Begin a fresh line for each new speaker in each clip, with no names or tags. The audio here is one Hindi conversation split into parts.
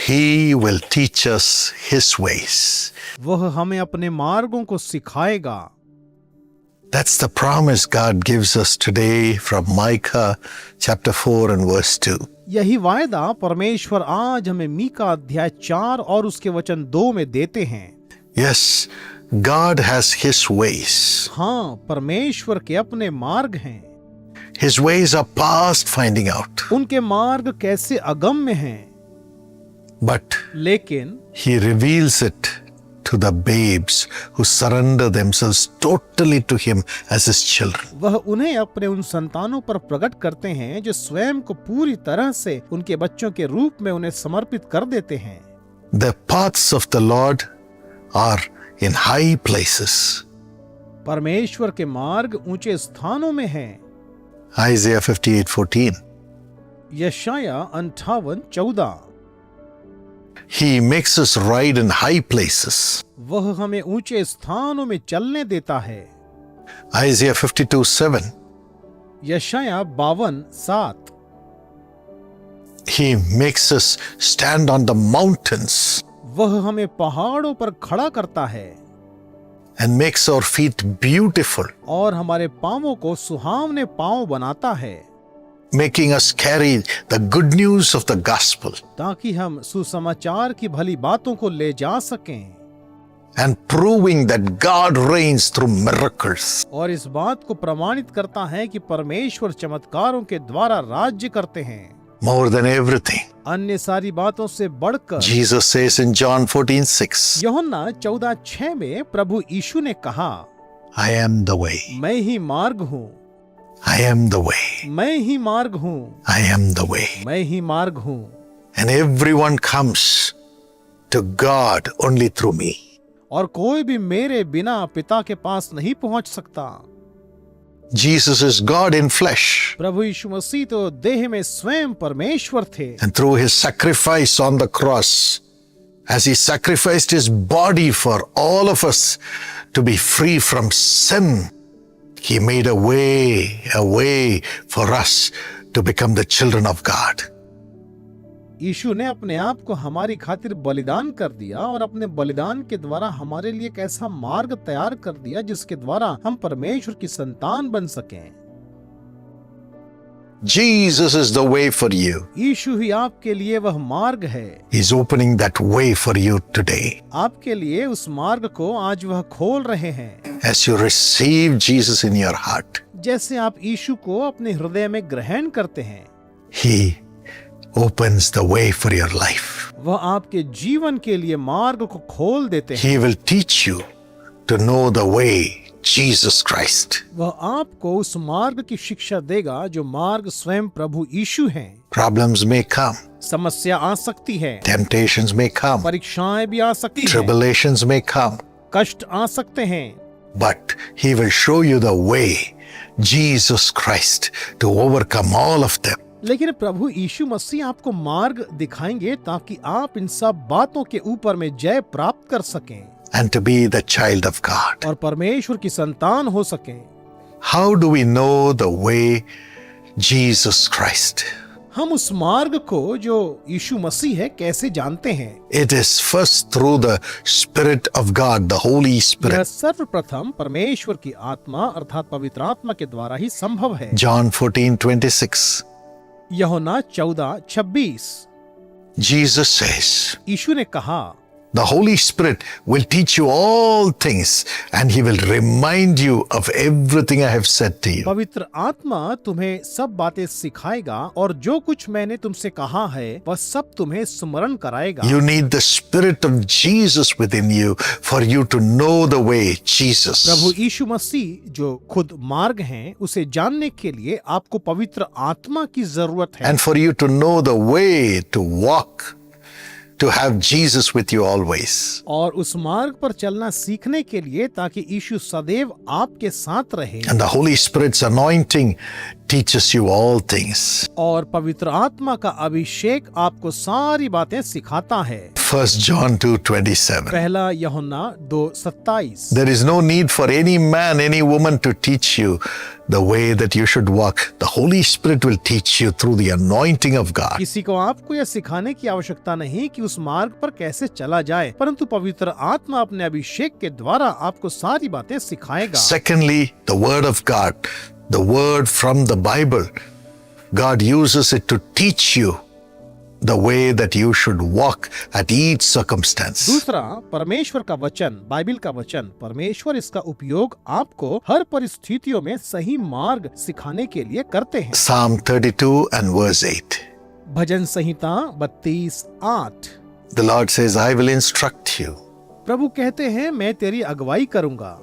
He will teach us His ways.
वह हमें अपने मार्गों को सिखाएगा।
That's the promise God gives us today from Micah chapter 4 and verse 2.
यही वायदा परमेश्वर आज हमें मीका अध्याय 4 और उसके वचन 2 में देते हैं।
Yes, God has His ways.
हाँ, परमेश्वर के अपने मार्ग हैं।
His ways are past finding out.
उनके मार्ग कैसे अगम्य हैं,
But
लेकिन
He reveals it to the babes who surrender themselves totally to Him as His children.
वह उन्हें अपने उन संतानों पर प्रकट करते हैं जो स्वयं को पूरी तरह से उनके बच्चों के रूप में उन्हें समर्पित कर देते हैं।
The paths of the Lord are in high places.
परमेश्वर के मार्ग ऊंचे स्थानों में हैं।
Isaiah 58:14.
यशाया 58:14।
He makes us ride in high places.
वह हमें ऊंचे स्थानों में चलने देता है।
Isaiah 52:7.
यशाया 52:7।
He makes us stand on the mountains
वह हमें पहाड़ों पर खड़ा करता है
and makes our feet beautiful,
और हमारे पांवों को सुहावने पांव बनाता है,
making us carry the good news of the gospel
ताकि हम सुसमाचार की भली बातों को ले जा सकें
and proving that God reigns through miracles.
और इस बात को प्रमाणित करता है कि परमेश्वर चमत्कारों के द्वारा राज्य करते हैं।
More than everything,
अन्य सारी बातों से बढ़कर
Jesus says in John 14:6,
यूहन्ना 14:6 में प्रभु यीशु ने कहा,
I am the way,
मैं ही मार्ग हूँ,
I am the way,
मैं ही मार्ग हूँ,
I am the way.
मैं ही मार्ग हूँ,
And everyone comes to God only through me.
और कोई भी मेरे बिना पिता के पास नहीं पहुंच सकता।
Jesus is God in flesh.
प्रभु यीशु मसीह तो देह में स्वयं परमेश्वर थे,
And through His sacrifice on the cross, as He sacrificed His body for all of us to be free from sin, He made a way for us to become the children of God.
यीशु ने अपने आप को हमारी खातिर बलिदान कर दिया और अपने बलिदान के द्वारा हमारे लिए एक ऐसा मार्ग तैयार कर दिया जिसके द्वारा हम परमेश्वर की संतान बन सकें।
Jesus is the way for you.
यीशु ही आपके लिए वह मार्ग है।
He's opening that way for you today.
आपके लिए उस मार्ग को आज वह खोल रहे हैं।
As you receive Jesus in your heart,
जैसे आप यीशु को अपने हृदय में ग्रहण करते हैं,
He opens the way for your life.
वह आपके जीवन के लिए मार्ग को खोल देते हैं।
He will teach you to know the way, Jesus Christ.
वह आपको उस मार्ग की शिक्षा देगा जो मार्ग स्वयं प्रभु यीशु हैं।
Problems may come,
समस्या आ सकती है,
temptations may come,
परीक्षाएं भी आ सकती हैं,
tribulations may come,
कष्ट आ सकते हैं,
but He will show you the way, Jesus Christ, to overcome all of them.
लेकिन प्रभु यीशु मसीह आपको मार्ग दिखाएंगे ताकि आप इन सब बातों के ऊपर में जय प्राप्त कर सकें
And to be the child of God.
और परमेश्वर की संतान हो सकें।
How do we know the way, Jesus Christ?
हम उस मार्ग को जो यीशु मसीह है कैसे जानते हैं?
It is first through the Spirit of God, the Holy
यह
Spirit.
सर्वप्रथम परमेश्वर की आत्मा अर्थात पवित्र आत्मा के द्वारा ही संभव है।
John 14:26.
यूहन्ना 14:26।
Jesus says,
यीशु ने कहा,
the Holy Spirit will teach you all things and He will remind you of everything I have said to you.
पवित्र आत्मा तुम्हें सब बातें सिखाएगा और जो कुछ मैंने तुमसे कहा है वह सब तुम्हें स्मरण कराएगा।
You need the Spirit of Jesus within you for you to know the way, Jesus.
प्रभु यीशु मसीह जो खुद मार्ग हैं उसे जानने के लिए आपको पवित्र आत्मा की जरूरत है।
And for you to know the way to walk, to have Jesus with you always.
और उस मार्ग पर चलना सीखने के लिए ताकि यीशु सदैव आपके साथ रहे।
And the Holy Spirit's anointing teaches you all things.
और पवित्र आत्मा का अभिषेक आपको सारी बातें सिखाता है।
1 John 2:27.
पहला यूहन्ना 2:27।
There is no need for any man, any woman to teach you the way that you should walk. The Holy Spirit will teach you through the anointing of God.
किसी को आपको यह सिखाने की आवश्यकता नहीं कि उस मार्ग पर कैसे चला जाए, परंतु पवित्र आत्मा अपने अभिषेक के द्वारा आपको सारी बातें सिखाएगा।
Secondly, the Word of God, the Word from the Bible. God uses it to teach you the way that you should walk at each circumstance.
दूसरा, परमेश्वर का वचन, बाइबल का वचन, परमेश्वर इसका उपयोग आपको हर परिस्थितियों में सही मार्ग सिखाने के लिए करते हैं।
Psalm 32 and verse 8.
Bhajan Samhita 32:8।
The Lord says, I will instruct you.
प्रभु कहते हैं, मैं तेरी अगुवाई करूंगा।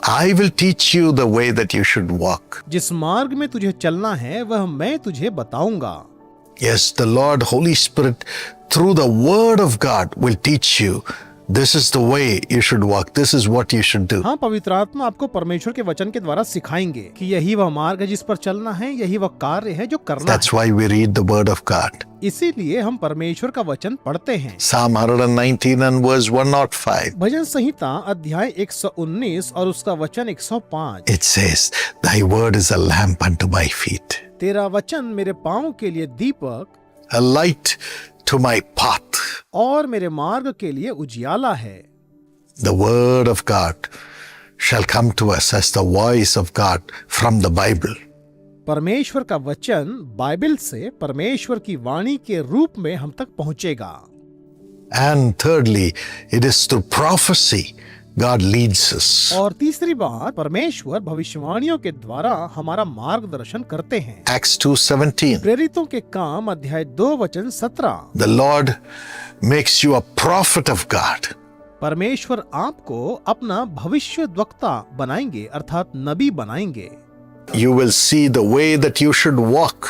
I will teach you the way that you should walk.
जिस मार्ग में तुझे चलना है वह मैं तुझे बताऊंगा।
Yes, the Lord, Holy Spirit, through the Word of God will teach you. This is the way you should walk. This is what you should do.
हाँ, पवित्र आत्मा आपको परमेश्वर के वचन के द्वारा सिखाएंगे कि यही वह मार्ग है जिस पर चलना है, यही वह कार्य है जो करना
That's why we read the Word of God.
है। इसीलिए हम परमेश्वर का वचन पढ़ते हैं।
Psalm 119 and verse 105.
भजन संहिता अध्याय 119 और उसका वचन 105।
It says, Thy Word is a lamp unto my feet,
तेरा वचन मेरे पाँव के लिए दीपक
a light to my path.
और मेरे मार्ग के लिए उजियाला है।
The Word of God shall come to us as the voice of God from the Bible.
परमेश्वर का वचन बाइबल से परमेश्वर की वाणी के रूप में हम तक पहुंचेगा।
And thirdly, it is through prophecy God leads us.
और तीसरी बात, परमेश्वर भविष्यवाणियों के द्वारा हमारा मार्गदर्शन करते हैं।
Acts 2:17.
प्रेरितों के काम अध्याय 2 वचन 17।
The Lord makes you a prophet of God.
परमेश्वर आपको अपना भविष्यद्वक्ता बनाएंगे, अर्थात नबी बनाएंगे।
You will see the way that you should walk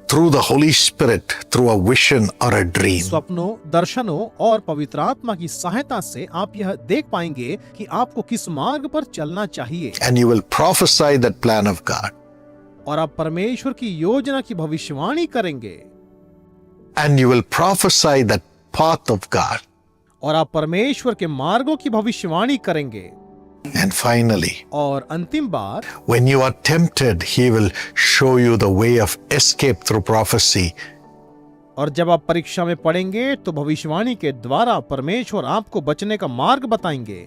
through the Holy Spirit, through a vision or a dream.
स्वप्नों, दर्शनों और पवित्र आत्मा की सहायता से आप यह देख पाएंगे कि आपको किस मार्ग पर चलना चाहिए।
And you will prophesy that plan of God.
और आप परमेश्वर की योजना की भविष्यवाणी करेंगे।
And you will prophesy that path of God.
और आप परमेश्वर के मार्गों की भविष्यवाणी करेंगे।
And finally,
और अंतिम बात,
when you are tempted, He will show you the way of escape through prophecy.
और जब आप परीक्षा में पड़ेंगे तो भविष्यवाणी के द्वारा परमेश्वर आपको बचने का मार्ग बताएंगे।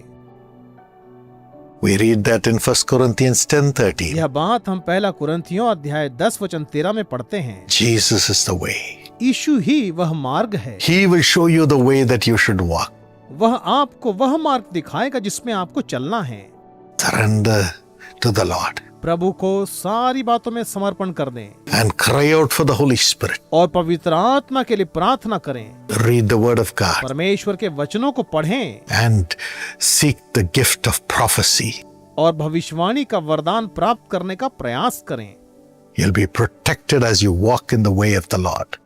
We read that in 1 Corinthians 10:30.
यह बात हम पहला कुरिन्थियों अध्याय 10 वचन 13 में पढ़ते हैं।
Jesus is the way.
यीशु ही वह मार्ग है।
He will show you the way that you should walk.
वह आपको वह मार्ग दिखाएगा जिसमें आपको चलना है।
Surrender to the Lord
प्रभु को सारी बातों में समर्पण कर दें
and cry out for the Holy Spirit.
और पवित्र आत्मा के लिए प्रार्थना करें।
Read the Word of God
परमेश्वर के वचनों को पढ़ें
and seek the gift of prophecy.
और भविष्यवाणी का वरदान प्राप्त करने का प्रयास करें।
You'll be protected as you walk in the way of the Lord.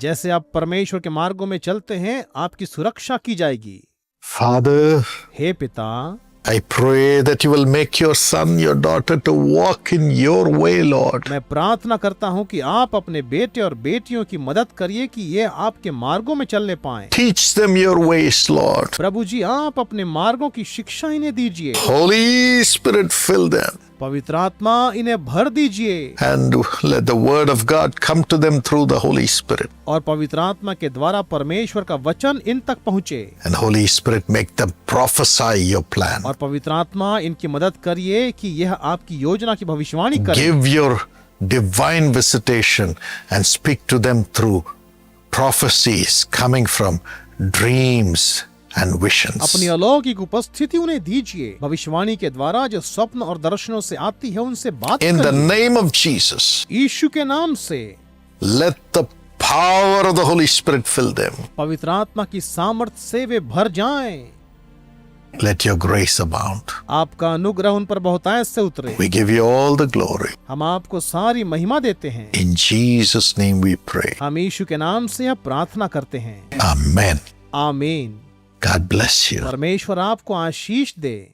जैसे आप परमेश्वर के मार्गों में चलते हैं, आपकी सुरक्षा की जाएगी।
Father,
हे पिता,
I pray that you will make your son, your daughter to walk in your way, Lord.
मैं प्रार्थना करता हूँ कि आप अपने बेटे और बेटियों की मदद करिए कि ये आपके मार्गों में चलने पाएं।
Teach them your ways, Lord.
प्रभु जी, आप अपने मार्गों की शिक्षा इन्हें दीजिए।
Holy Spirit, fill them.
पवित्र आत्मा इन्हें भर दीजिए
And let the word of God come to them through the Holy Spirit.
और पवित्र आत्मा के द्वारा परमेश्वर का वचन इन तक पहुँचे।
And Holy Spirit, make them prophesy your plan.
और पवित्र आत्मा इनकी मदद करिए कि यह आपकी योजना की भविष्यवाणी करे।
Give your divine visitation and speak to them through prophecies coming from dreams and visions.
अपनी अलौकिक उपस्थिति उन्हें दीजिए, भविष्यवाणी के द्वारा जो स्वप्न और दर्शनों से आती है उनसे बात
In the
करिए।
name of Jesus,
यीशु के नाम से
let the power of the Holy Spirit fill them.
पवित्र आत्मा की सामर्थ्य से वे भर जाएं।
Let your grace abound.
आपका अनुग्रह उन पर बहुतायत से उतरे।
We give you all the glory.
हम आपको सारी महिमा देते हैं।
In Jesus' name we pray.
हम यीशु के नाम से यह प्रार्थना करते हैं।
Amen.
आमीन।
God bless you.
परमेश्वर आपको आशीष दे।